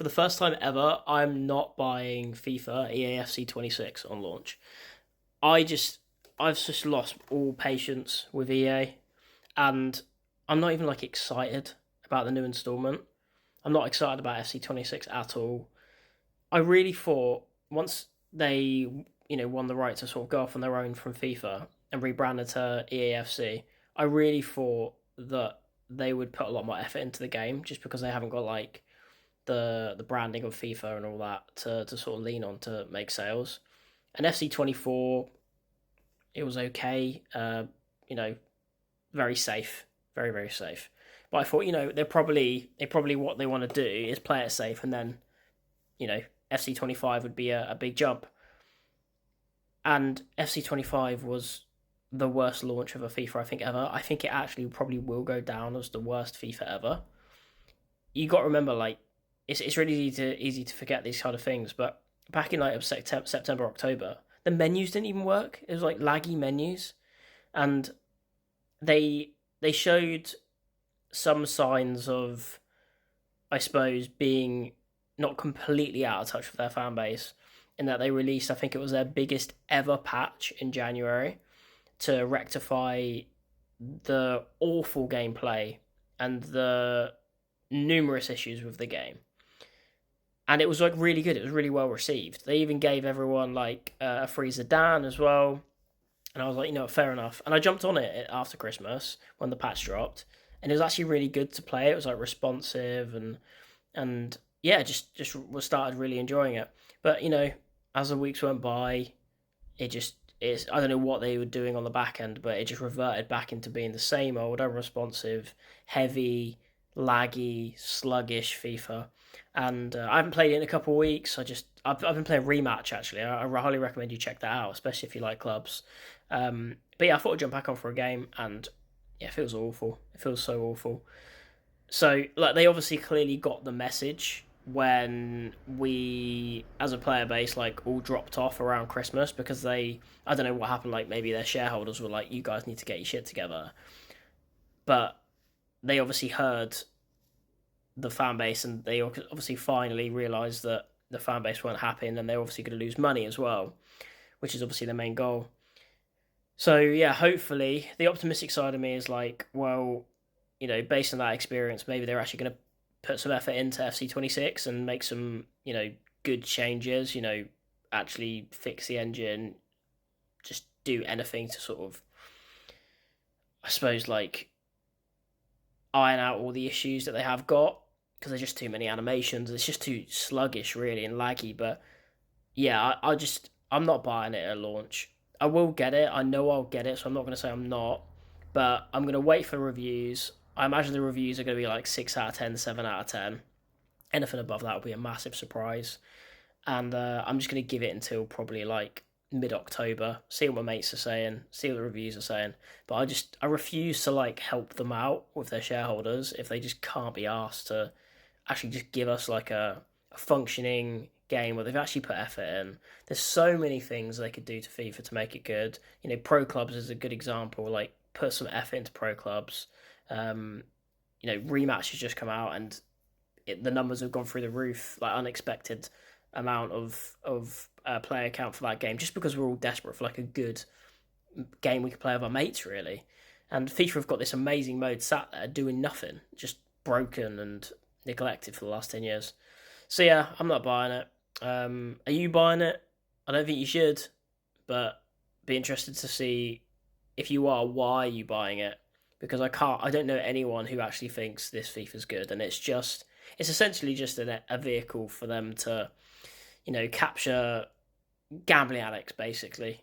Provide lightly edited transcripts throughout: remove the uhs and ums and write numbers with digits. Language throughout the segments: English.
for the first time ever, I'm not buying FIFA EAFC 26 on launch. I just I've just lost all patience with EA, and I'm not even like excited about the new installment. I'm not excited about FC 26 at all. I really thought once they won the right to sort of go off on their own from FIFA and rebranded to EAFC, I really thought that they would put a lot more effort into the game just because they haven't got like the branding of FIFA and all that to sort of lean on to make sales. And FC 24, it was okay. You know, very safe, very very safe. But I thought they probably what they want to do is play it safe, and then FC 25 would be a big jump. And FC 25 was the worst launch of a FIFA I think ever. I think it actually probably will go down as the worst FIFA ever. You got to remember, like, it's really easy to forget these kind of things. But back in like September, October, the menus didn't even work. It was like laggy menus, and they showed some signs of, I suppose, being not completely out of touch with their fan base, in that they released, I think it was their biggest ever patch in January to rectify the awful gameplay and the numerous issues with the game. And it was like really good. It was really well received. They even gave everyone like a free Zidane as well. And I was like, fair enough. And I jumped on it after Christmas when the patch dropped, and it was actually really good to play. It was like responsive and yeah, just was started really enjoying it. But as the weeks went by, it's I don't know what they were doing on the back end, but it just reverted back into being the same old unresponsive, heavy, laggy, sluggish FIFA. And I haven't played it in a couple of weeks. I've been playing Rematch actually. I highly recommend you check that out, especially if you like clubs. But yeah, I thought I'd jump back on for a game, and yeah, it feels awful. It feels so awful. So like they obviously clearly got the message when we, as a player base, like all dropped off around Christmas because I don't know what happened. Like maybe their shareholders were like, "You guys need to get your shit together," but they obviously heard the fan base, and they obviously finally realised that the fan base weren't happy, and then they're obviously going to lose money as well, which is obviously the main goal. So yeah, hopefully the optimistic side of me is like, well, based on that experience, maybe they're actually going to put some effort into FC 26 and make some, good changes. Actually fix the engine, just do anything to sort of, I suppose, like iron out all the issues that they have got, because there's just too many animations. It's just too sluggish, really, and laggy. But yeah, I'm not buying it at launch. I will get it. I know I'll get it, so I'm not going to say I'm not. But I'm going to wait for reviews. I imagine the reviews are going to be like 6 out of 10, 7 out of 10. Anything above that will be a massive surprise. And I'm just going to give it until probably like mid-October, see what my mates are saying, see what the reviews are saying. But I refuse to like help them out with their shareholders if they just can't be asked to actually just give us like a functioning game where they've actually put effort in. There's so many things they could do to FIFA to make it good. Pro clubs is a good example. Like, put some effort into pro clubs. Rematch has just come out, and the numbers have gone through the roof, like unexpected amount of player count for that game, just because we're all desperate for like a good game we can play with our mates, really. And FIFA have got this amazing mode sat there doing nothing, just broken and neglected for the last 10 years. So yeah, I'm not buying it. Are you buying it? I don't think you should, but be interested to see, if you are, why are you buying it? Because I don't know anyone who actually thinks this FIFA's good, and it's essentially just a vehicle for them to, capture gambling addicts basically,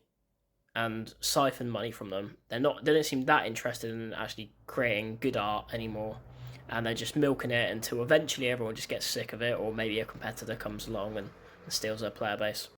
and siphon money from them. They don't seem that interested in actually creating good art anymore, and they're just milking it until eventually everyone just gets sick of it, or maybe a competitor comes along and steals their player base.